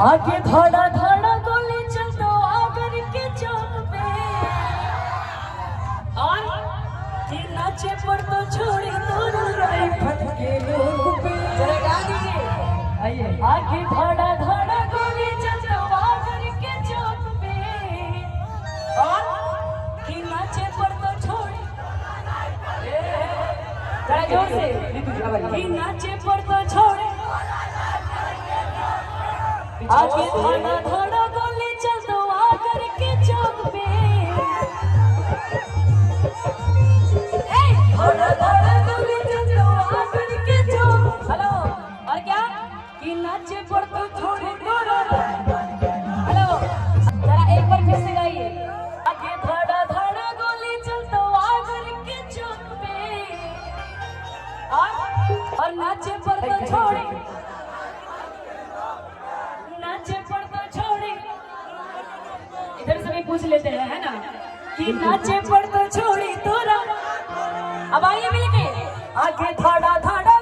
आगे धड़ा धड़ा गोली चल तो आगर के चौक पे और कि नाचे पर तो छोड़ी तो राइफल के लोग पे जरा गा दीजिए आइए आगे धड़ा धड़ा गोली चल तो आगर के चौक पे और कि नाचे पर तो छोड़ी जरा जोर से कि नाचे पर तो छोड़ी आगे धड़ा धड़ा गोली चल तो आकर के चौक पे धड़ा धड़ा गोली चल तो आकर के चौक हेलो और क्या कि नाचे पर तो छोड़े तोरा हेलो जरा एक बार फिर से गाइए आगे धड़ा धड़ा गोली चल तो आकर के चौक पे और नाचे पर तो छोड़े इधर से भी पूछ लेते हैं है ना कि नाचे पर तो छोड़ी तोरा अब आइए मिलके आगे धड़ा धड़ा